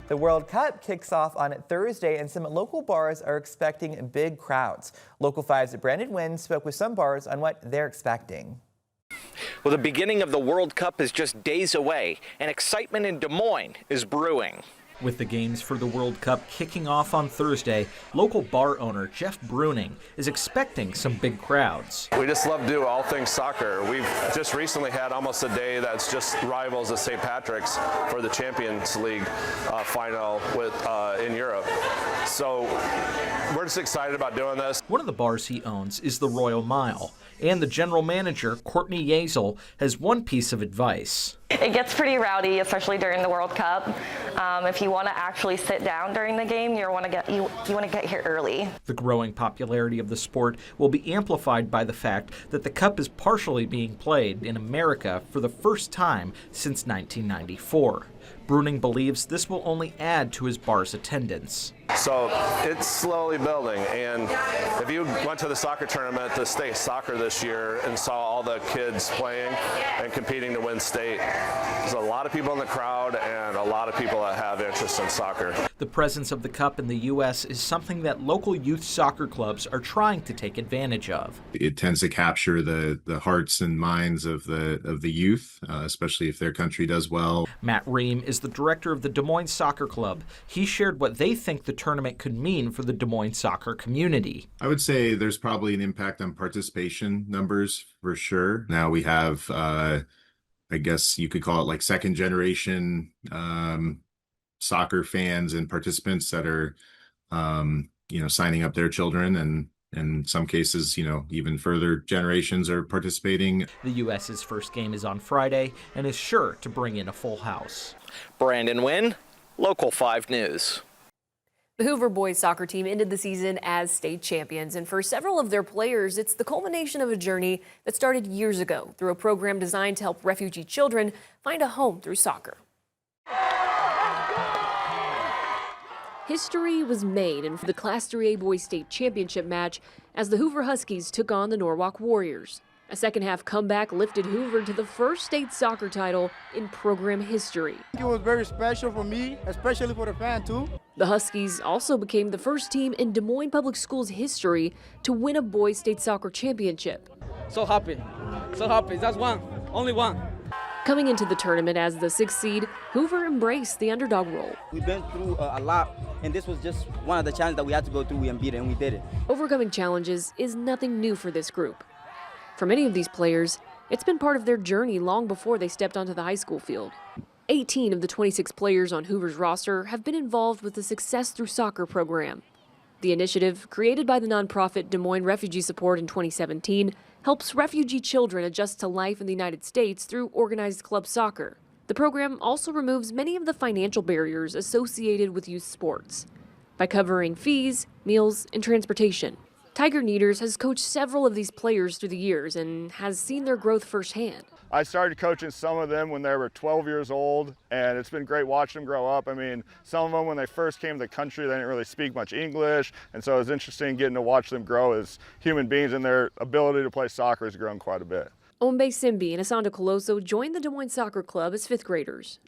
The World Cup kicks off on Thursday, and some local bars are expecting big crowds. Local 5's Brandon Wynn spoke with some bars on what they're expecting. Well, the beginning of the World Cup is just days away, and excitement in Des Moines is brewing. With the games for the World Cup kicking off on Thursday, local bar owner Jeff Bruning is expecting some big crowds. We just love to do all things soccer. We've just recently had almost a day that's just rivals of St. Patrick's for the Champions League final in Europe. So we're just excited about doing this. One of the bars he owns is the Royal Mile, and the general manager, Courtney Yazel, has one piece of advice. It gets pretty rowdy, especially during the World Cup. If you want to actually sit down during the game, you want to get here early. The growing popularity of the sport will be amplified by the fact that the Cup is partially being played in America for the first time since 1994. Bruning believes this will only add to his bar's attendance. So it's slowly building, and if you went to the soccer tournament, the state soccer this year, and saw all the kids playing and competing to win state, there's a lot of people in the crowd and a lot of people that have interest in soccer. The presence of the Cup in the U.S. is something that local youth soccer clubs are trying to take advantage of. It tends to capture the hearts and minds of the youth, especially if their country does well. Matt Ream is the director of the Des Moines Soccer Club. He shared what they think the tournament could mean for the Des Moines soccer community. I would say there's probably an impact on participation numbers for sure. Now we have, I guess you could call it like second generation soccer fans and participants that are, signing up their children, and in some cases, even further generations are participating. The U.S.'s first game is on Friday and is sure to bring in a full house. Brandon Wynn, Local 5 News. The Hoover boys soccer team ended the season as state champions, and for several of their players, it's the culmination of a journey that started years ago through a program designed to help refugee children find a home through soccer. History was made in the Class 3A boys state championship match as the Hoover Huskies took on the Norwalk Warriors. A second-half comeback lifted Hoover to the first state soccer title in program history. It was very special for me, especially for the fan, too. The Huskies also became the first team in Des Moines Public Schools history to win a boys state soccer championship. So happy, that's one, only one. Coming into the tournament as the 6th seed, Hoover embraced the underdog role. We've been through a lot, and this was just one of the challenges that we had to go through and beat it, and we did it. Overcoming challenges is nothing new for this group. For many of these players, it's been part of their journey long before they stepped onto the high school field. 18 of the 26 players on Hoover's roster have been involved with the Success Through Soccer program. The initiative, created by the nonprofit Des Moines Refugee Support in 2017, helps refugee children adjust to life in the United States through organized club soccer. The program also removes many of the financial barriers associated with youth sports by covering fees, meals, and transportation. Tiger Needers has coached several of these players through the years and has seen their growth firsthand. I started coaching some of them when they were 12 years old, and it's been great watching them grow up. I mean, some of them, when they first came to the country, they didn't really speak much English, and so it was interesting getting to watch them grow as human beings, and their ability to play soccer has grown quite a bit. Ombe Simbi and Asanda Coloso joined the Des Moines Soccer Club as 5th graders.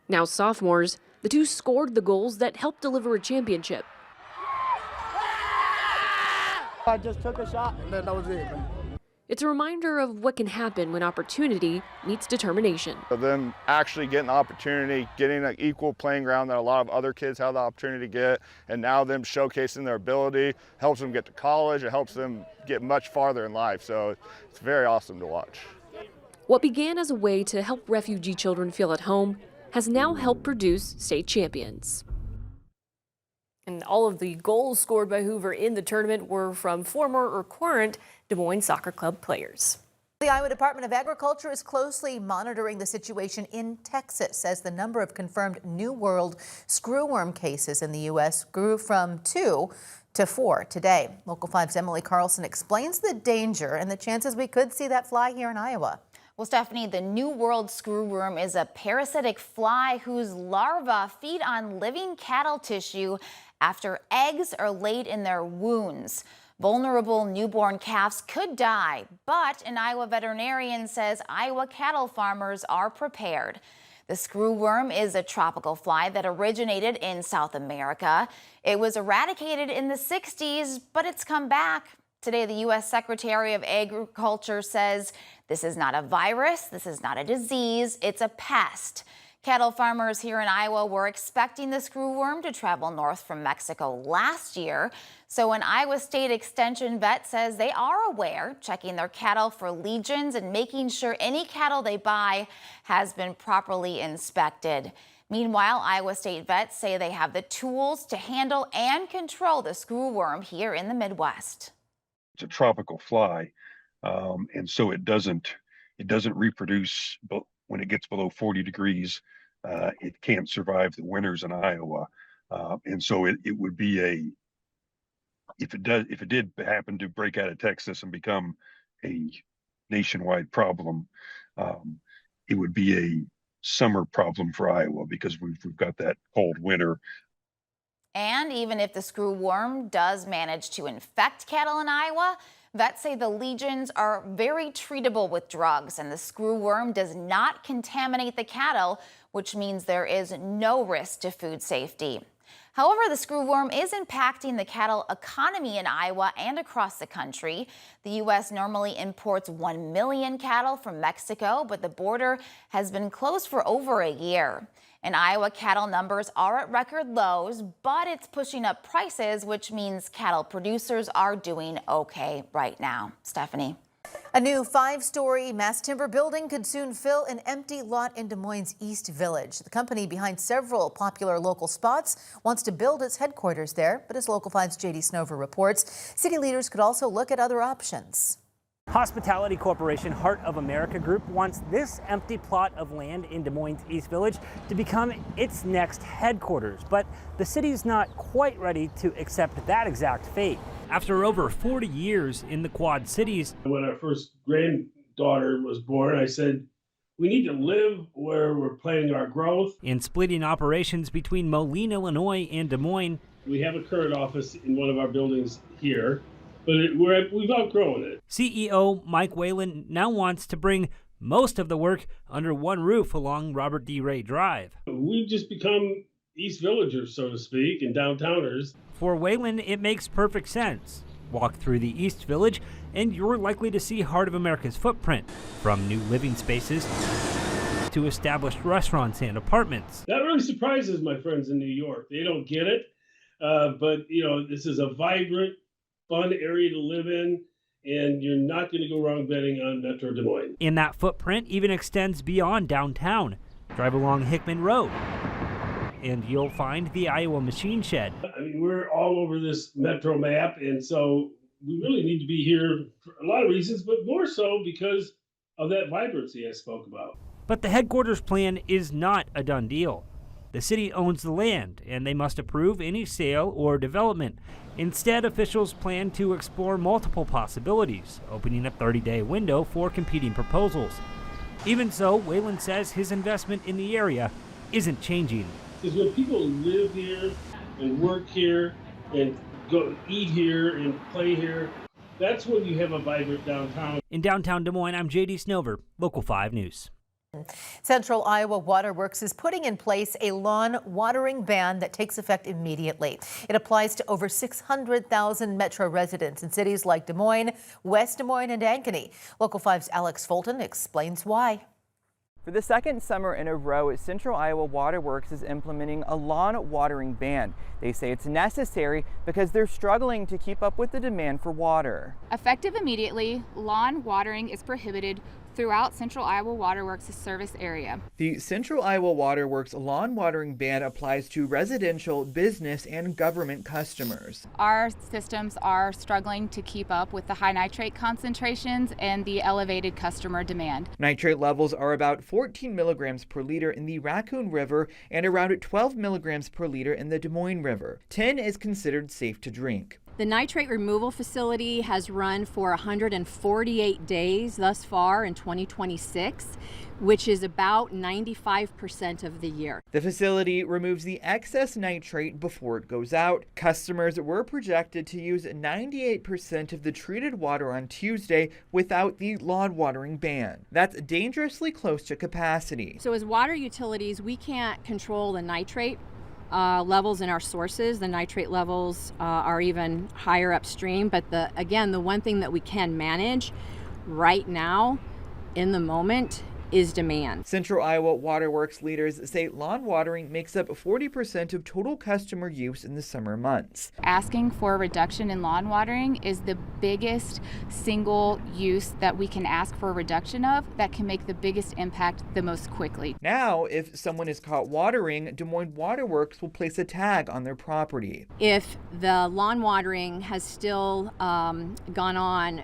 Now sophomores, the two scored the goals that helped deliver a championship. I just took a shot, and then that was it. It's a reminder of what can happen when opportunity meets determination. Them actually getting the opportunity, getting an equal playing ground that a lot of other kids have the opportunity to get, and now them showcasing their ability helps them get to college. It helps them get much farther in life, so it's very awesome to watch. What began as a way to help refugee children feel at home has now helped produce state champions. And all of the goals scored by Hoover in the tournament were from former or current Des Moines Soccer Club players. The Iowa Department of Agriculture is closely monitoring the situation in Texas as the number of confirmed New World screwworm cases in the U.S. grew from 2 to 4 today. Local 5's Emily Carlson explains the danger and the chances we could see that fly here in Iowa. Well, Stephanie, the New World screwworm is a parasitic fly whose larvae feed on living cattle tissue after eggs are laid in their wounds. Vulnerable newborn calves could die, but an Iowa veterinarian says Iowa cattle farmers are prepared. The screwworm is a tropical fly that originated in South America. It was eradicated in the 60s, but it's come back. Today, the U.S. Secretary of Agriculture says this is not a virus, this is not a disease, it's a pest. Cattle farmers here in Iowa were expecting the screwworm to travel north from Mexico last year. So an Iowa State Extension vet says they are aware, checking their cattle for legions and making sure any cattle they buy has been properly inspected. Meanwhile, Iowa State vets say they have the tools to handle and control the screwworm here in the Midwest. It's a tropical fly, and so it doesn't reproduce when it gets below 40 degrees. It can't survive the winters in Iowa, and so it would be if it did happen to break out of Texas and become a nationwide problem, it would be a summer problem for Iowa because we've got that cold winter. And even if the screwworm does manage to infect cattle in Iowa, vets say the legions are very treatable with drugs, and the screwworm does not contaminate the cattle, which means there is no risk to food safety. However, the screwworm is impacting the cattle economy in Iowa and across the country. The U.S. normally imports 1 million cattle from Mexico, but the border has been closed for over a year. In Iowa, cattle numbers are at record lows, but it's pushing up prices, which means cattle producers are doing okay right now. Stephanie. A new 5-story mass timber building could soon fill an empty lot in Des Moines' East Village. The company behind several popular local spots wants to build its headquarters there, but as Local 5's JD Snover reports, city leaders could also look at other options. Hospitality Corporation Heart of America Group wants this empty plot of land in Des Moines East Village to become its next headquarters, but the city's not quite ready to accept that exact fate. After over 40 years in the Quad Cities, when our first granddaughter was born, I said, we need to live where we're planning our growth. In splitting operations between Moline, Illinois and Des Moines, we have a current office in one of our buildings here, but we've outgrown it. CEO Mike Whalen now wants to bring most of the work under one roof along Robert D. Ray Drive. We've just become East Villagers, so to speak, and downtowners. For Whalen, it makes perfect sense. Walk through the East Village, and you're likely to see Heart of America's footprint, from new living spaces to established restaurants and apartments. That really surprises my friends in New York. They don't get it, but this is a vibrant, fun area to live in, and you're not going to go wrong betting on Metro Des Moines. And that footprint even extends beyond downtown. Drive along Hickman Road, and you'll find the Iowa Machine Shed. I mean, we're all over this Metro map, and so we really need to be here for a lot of reasons, but more so because of that vibrancy I spoke about. But the headquarters plan is not a done deal. The city owns the land, and they must approve any sale or development. Instead, officials plan to explore multiple possibilities, opening a 30-day window for competing proposals. Even so, Whalen says his investment in the area isn't changing. Because when people live here and work here and go eat here and play here, that's when you have a vibrant downtown. In downtown Des Moines, I'm JD Snover, Local 5 News. Central Iowa Water Works is putting in place a lawn watering ban that takes effect immediately. It applies to over 600,000 Metro residents in cities like Des Moines, West Des Moines, and Ankeny. Local 5's Alex Fulton explains why. For the second summer in a row, Central Iowa Water Works is implementing a lawn watering ban. They say it's necessary because they're struggling to keep up with the demand for water. Effective immediately, lawn watering is prohibited throughout Central Iowa Water Works' service area. The Central Iowa Water Works lawn watering ban applies to residential, business, and government customers. Our systems are struggling to keep up with the high nitrate concentrations and the elevated customer demand. Nitrate levels are about 14 milligrams per liter in the Raccoon River and around 12 milligrams per liter in the Des Moines River. 10 is considered safe to drink. The nitrate removal facility has run for 148 days thus far in 2026, which is about 95% of the year. The facility removes the excess nitrate before it goes out. Customers were projected to use 98% of the treated water on Tuesday without the lawn watering ban. That's dangerously close to capacity. So as water utilities, we can't control the nitrate levels in our sources. The nitrate levels are even higher upstream, but again, the one thing that we can manage right now in the moment is demand. Central Iowa Waterworks leaders say lawn watering makes up 40% of total customer use in the summer months. Asking for a reduction in lawn watering is the biggest single use that we can ask for a reduction of that can make the biggest impact the most quickly. Now, if someone is caught watering, Des Moines Waterworks will place a tag on their property. If the lawn watering has still gone on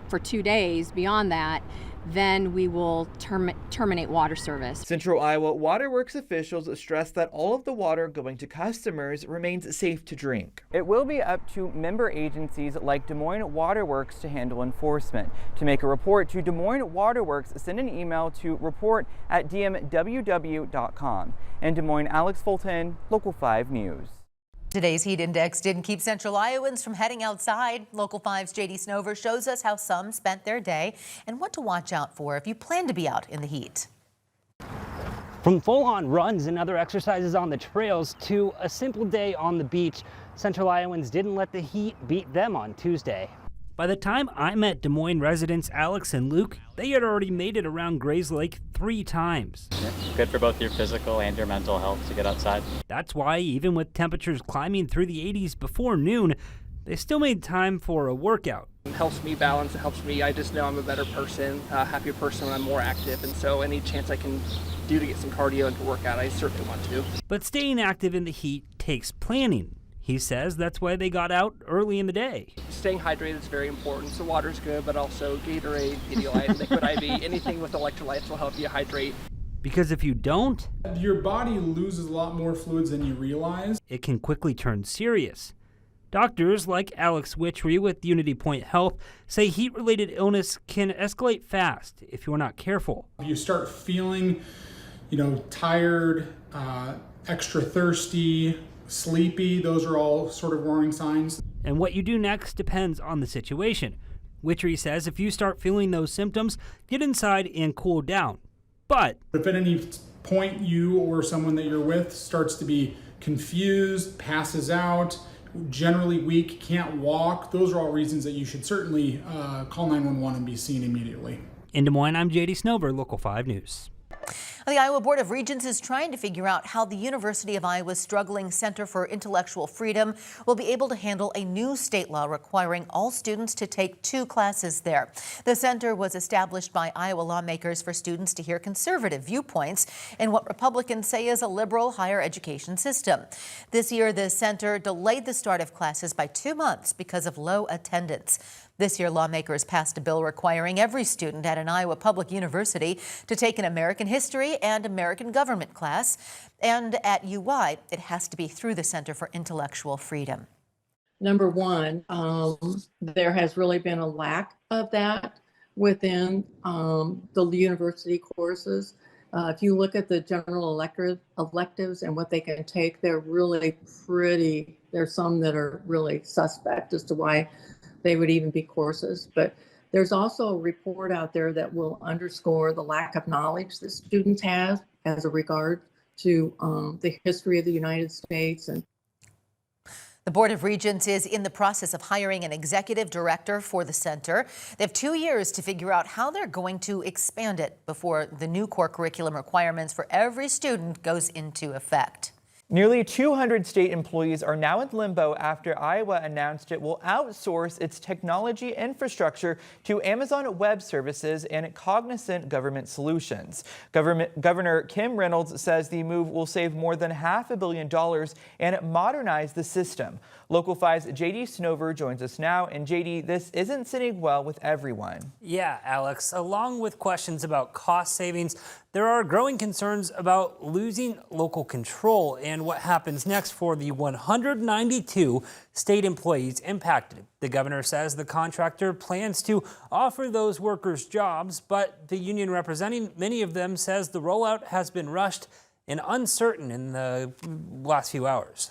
for 2 days beyond that, then we will terminate water service. Central Iowa Waterworks officials stress that all of the water going to customers remains safe to drink. It will be up to member agencies like Des Moines Waterworks to handle enforcement. To make a report to Des Moines Waterworks, send an email to report@dmww.com. In Des Moines, Alex Fulton, Local 5 News. Today's heat index didn't keep Central Iowans from heading outside. Local 5's JD Snover shows us how some spent their day and what to watch out for if you plan to be out in the heat. From full-on runs and other exercises on the trails to a simple day on the beach, Central Iowans didn't let the heat beat them on Tuesday. By the time I met Des Moines residents Alex and Luke, they had already made it around Grays Lake 3 times. It's good for both your physical and your mental health to get outside. That's why, even with temperatures climbing through the 80s before noon, they still made time for a workout. It helps me balance, it helps me, I just know I'm a better person, a happier person when I'm more active, and so any chance I can do to get some cardio and to work out, I certainly want to. But staying active in the heat takes planning. He says that's why they got out early in the day. Staying hydrated is very important, so water's good, but also Gatorade, Pedialyte, Liquid IV, anything with electrolytes will help you hydrate. Because if you don't, your body loses a lot more fluids than you realize. It can quickly turn serious. Doctors like Alex Witchery with Unity Point Health say heat-related illness can escalate fast if you're not careful. You start feeling, tired, extra thirsty, sleepy. Those are all sort of warning signs. And what you do next depends on the situation. Witchery says if you start feeling those symptoms, get inside and cool down. But if at any point you or someone that you're with starts to be confused, passes out, generally weak, can't walk, those are all reasons that you should certainly call 911 and be seen immediately. In Des Moines, I'm JD Snover, Local 5 News. The Iowa Board of Regents is trying to figure out how the University of Iowa's struggling Center for Intellectual Freedom will be able to handle a new state law requiring all students to take 2 classes there. The center was established by Iowa lawmakers for students to hear conservative viewpoints in what Republicans say is a liberal higher education system. This year, the center delayed the start of classes by 2 months because of low attendance. This year, lawmakers passed a bill requiring every student at an Iowa public university to take an American history and American government class. And at UI, it has to be through the Center for Intellectual Freedom. Number one, there has really been a lack of that within the university courses. If you look at the general electives and what they can take, they're really pretty. There's some that are really suspect as to why they would even be courses. But there's also a report out there that will underscore the lack of knowledge that students have as a regard to the history of the United States. And the Board of Regents is in the process of hiring an executive director for the center. They have 2 years to figure out how they're going to expand it before the new core curriculum requirements for every student goes into effect. Nearly 200 state employees are now in limbo after Iowa announced it will outsource its technology infrastructure to Amazon Web Services and Cognizant Government Solutions. Governor Kim Reynolds says the move will save more than $500 million and modernize the system. Local 5's JD Snover joins us now. And JD, this isn't sitting well with everyone. Yeah, Alex, along with questions about cost savings, there are growing concerns about losing local control. And and what happens next for the 192 state employees impacted. The governor says the contractor plans to offer those workers jobs, but the union representing many of them says the rollout has been rushed and uncertain in the last few hours.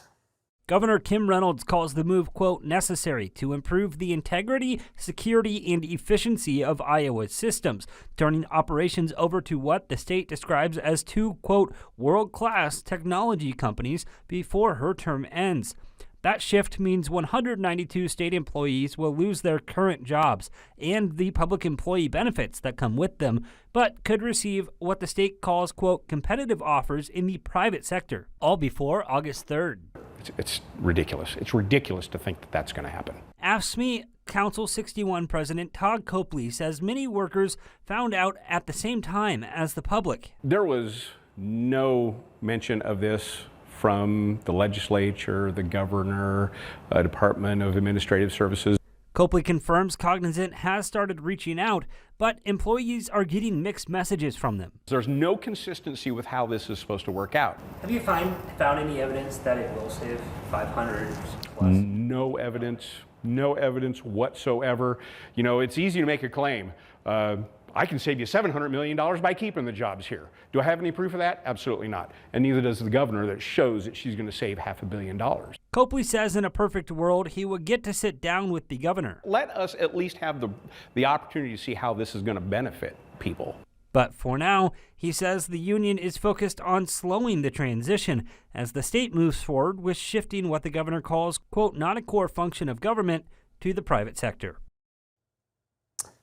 Governor Kim Reynolds calls the move, quote, necessary to improve the integrity, security, and efficiency of Iowa's systems, turning operations over to what the state describes as two, quote, world-class technology companies before her term ends. That shift means 192 state employees will lose their current jobs and the public employee benefits that come with them, but could receive what the state calls, quote, competitive offers in the private sector, all before August 3rd. It's ridiculous. It's ridiculous to think that that's going to happen. AFSCME Council 61 President Todd Copley says many workers found out at the same time as the public. There was no mention of this from the legislature, the governor, Department of Administrative Services. Copley confirms Cognizant has started reaching out, but employees are getting mixed messages from them. There's no consistency with how this is supposed to work out. Have you found any evidence that it will save 500 plus? No evidence whatsoever. You know, it's easy to make a claim. I can save you $700 million by keeping the jobs here. Do I have any proof of that? Absolutely not. And neither does the governor that shows that she's going to save $500 million. Copley says in a perfect world, he would get to sit down with the governor. Let us at least have the opportunity to see how this is going to benefit people. But for now, he says the union is focused on slowing the transition as the state moves forward with shifting what the governor calls, quote, not a core function of government to the private sector.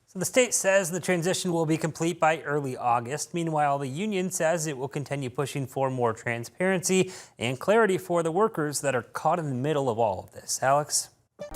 So the state says the transition will be complete by early August. Meanwhile, the union says it will continue pushing for more transparency and clarity for the workers that are caught in the middle of all of this. Alex?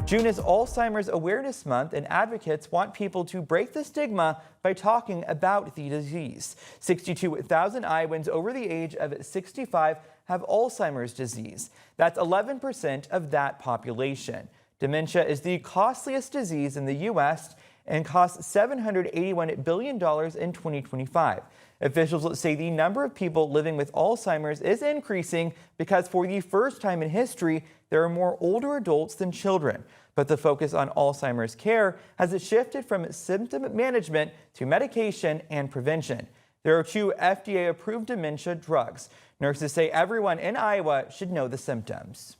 June is Alzheimer's Awareness Month, and advocates want people to break the stigma by talking about the disease. 62,000 Iowans over the age of 65 have Alzheimer's disease. That's 11% of that population. Dementia is the costliest disease in the U.S. and costs $781 billion in 2025. Officials say the number of people living with Alzheimer's is increasing because for the first time in history, there are more older adults than children. But the focus on Alzheimer's care has shifted from symptom management to medication and prevention. There are 2 FDA-approved dementia drugs. Nurses say everyone in Iowa should know the symptoms.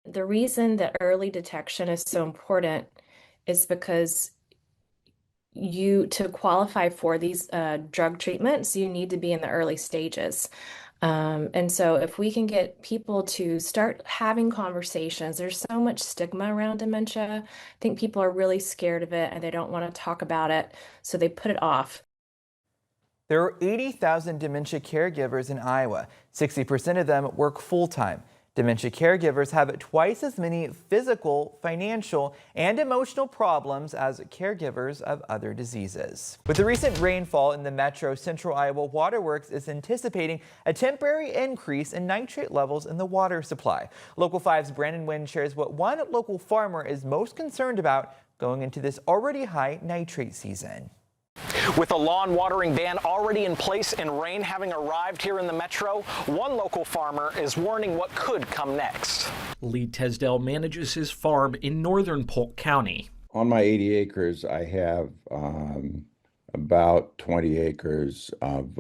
The reason that early detection is so important is because to qualify for these drug treatments, you need to be in the early stages. And so if we can get people to start having conversations, there's so much stigma around dementia. I think people are really scared of it and they don't want to talk about it, so they put it off. There are 80,000 dementia caregivers in Iowa. 60% of them work full-time. Dementia caregivers have twice as many physical, financial, and emotional problems as caregivers of other diseases. With the recent rainfall in the metro, Central Iowa Waterworks is anticipating a temporary increase in nitrate levels in the water supply. Local 5's Brandon Wynn shares what one local farmer is most concerned about going into this already high nitrate season. With a lawn watering ban already in place and rain having arrived here in the metro, one local farmer is warning what could come next. Lee Tesdell manages his farm in northern Polk County. On my 80 acres, I have about 20 acres of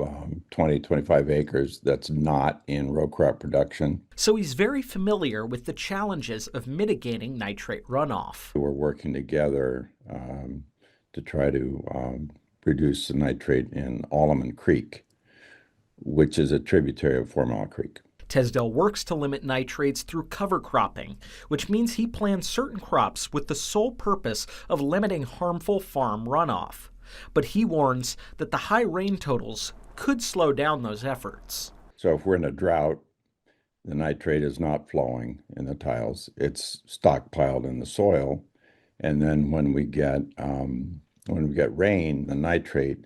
25 acres that's not in row crop production. So he's very familiar with the challenges of mitigating nitrate runoff. We're working together to try to reduce the nitrate in Alleman Creek, which is a tributary of 4 Mile Creek. Tesdell works to limit nitrates through cover cropping, which means he plants certain crops with the sole purpose of limiting harmful farm runoff. But he warns that the high rain totals could slow down those efforts. So if we're in a drought, the nitrate is not flowing in the tiles. It's stockpiled in the soil. And then when we get rain, the nitrate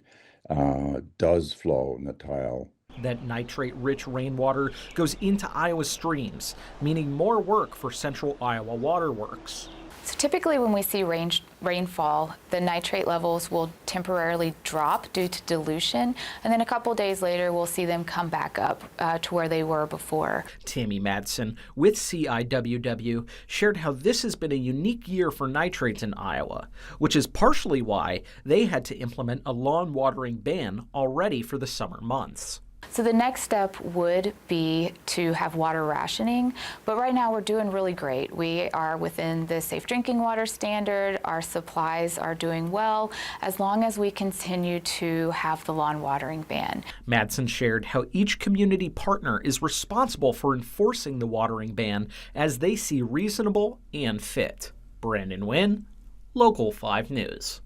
does flow in the tile. That nitrate-rich rainwater goes into Iowa streams, meaning more work for Central Iowa Waterworks. So typically when we see rainfall, the nitrate levels will temporarily drop due to dilution, and then a couple days later we'll see them come back up to where they were before. Tammy Madsen with CIWW shared how this has been a unique year for nitrates in Iowa, which is partially why they had to implement a lawn watering ban already for the summer months. So the next step would be to have water rationing, but right now we're doing really great. We are within the safe drinking water standard. Our supplies are doing well as long as we continue to have the lawn watering ban. Madsen shared how each community partner is responsible for enforcing the watering ban as they see reasonable and fit. Brandon Wynn, Local 5 News.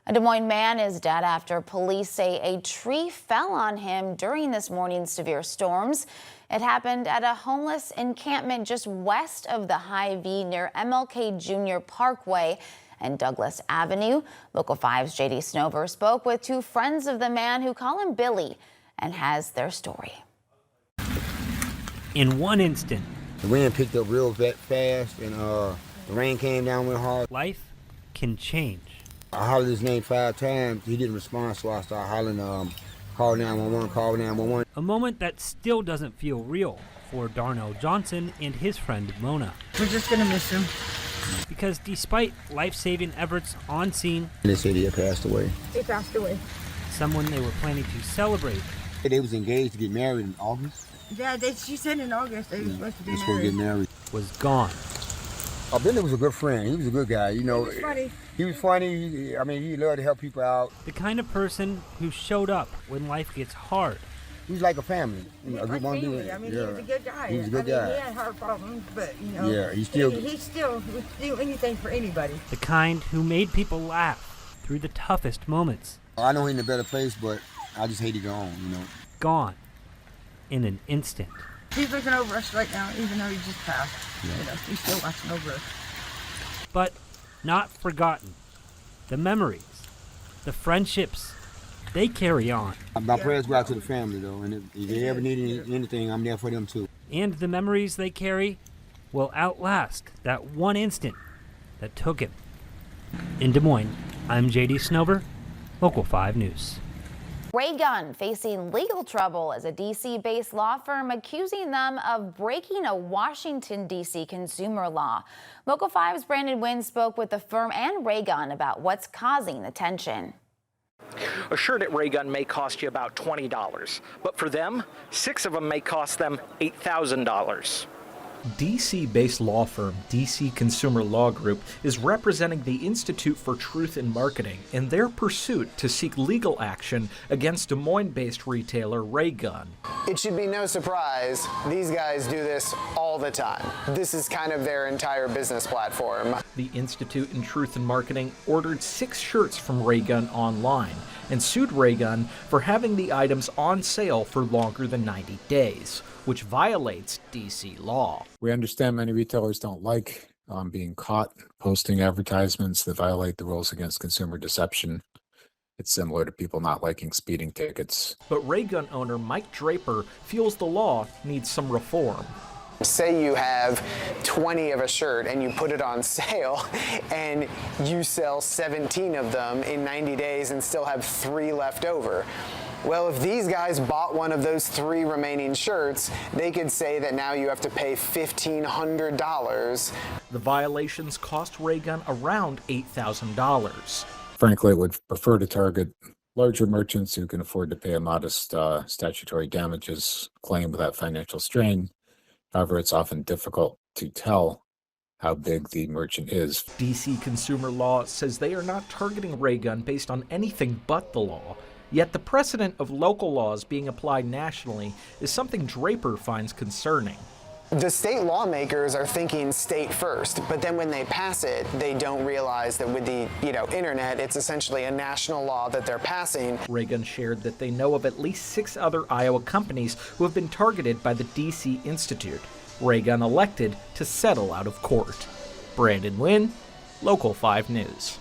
A Des Moines man is dead after police say a tree fell on him during this morning's severe storms. It happened at a homeless encampment just west of the Hy-Vee near MLK Jr. Parkway and Douglas Avenue. Local 5's JD Snover spoke with two friends of the man who call him Billy and has their story. In one instant, the wind picked up real fast and the rain came down real hard. Life can change. I hollered his name 5 times. He didn't respond, so I started hollering, call 911, call 911. A moment that still doesn't feel real for Darnell Johnson and his friend Mona. We're just gonna miss him. Because despite life-saving efforts on scene, they said he had passed away. He passed away. Someone they were planning to celebrate. They was engaged to get married in August. Yeah, she said in August they were supposed to be married. Get married. Was gone. Billy was a good friend. He was a good guy, you know. He was funny. He was funny. He loved to help people out. The kind of person who showed up when life gets hard. He was like a family. He was like family. I mean, he was a good guy. He was a good guy. He had hard problems, but, you know. Yeah, he still would do anything for anybody. The kind who made people laugh through the toughest moments. I know he's in a better place, but I just hate to go on, you know. Gone in an instant. He's looking over us right now, even though he just passed. Yeah. You know, he's still watching over us. But not forgotten. The memories, the friendships, they carry on. My prayers go out to the family, though, and if they ever need anything, I'm there for them, too. And the memories they carry will outlast that one instant that took him. In Des Moines, I'm JD Snover, Local 5 News. Ray Gunn facing legal trouble as a D.C.-based law firm accusing them of breaking a Washington, D.C. consumer law. Local 5's Brandon Wynn spoke with the firm and Ray Gunn about what's causing the tension. A shirt at Ray Gunn may cost you about $20, but for them, 6 of them may cost them $8,000. DC-based law firm DC Consumer Law Group is representing the Institute for Truth in Marketing in their pursuit to seek legal action against Des Moines-based retailer Ray Gunn. It should be no surprise, these guys do this all the time. This is kind of their entire business platform. The Institute in Truth in Marketing ordered 6 shirts from Ray Gunn online and sued Ray Gunn for having the items on sale for longer than 90 days, which violates DC law. We understand many retailers don't like being caught posting advertisements that violate the rules against consumer deception. It's similar to people not liking speeding tickets. But Ray Gunn owner Mike Draper feels the law needs some reform. Say you have 20 of a shirt and you put it on sale and you sell 17 of them in 90 days and still have 3 left over. Well, if these guys bought one of those 3 remaining shirts, they could say that now you have to pay $1,500. The violations cost Ray Gunn around $8,000. Frankly, I would prefer to target larger merchants who can afford to pay a modest statutory damages claim without financial strain. However, it's often difficult to tell how big the merchant is. DC Consumer Law says they are not targeting Ray Gunn based on anything but the law. Yet the precedent of local laws being applied nationally is something Draper finds concerning. The state lawmakers are thinking state first, but then when they pass it, they don't realize that with the internet, it's essentially a national law that they're passing. Ray Gunn shared that they know of at least 6 other Iowa companies who have been targeted by the DC Institute. Ray Gunn elected to settle out of court. Brandon Wynn, Local 5 News.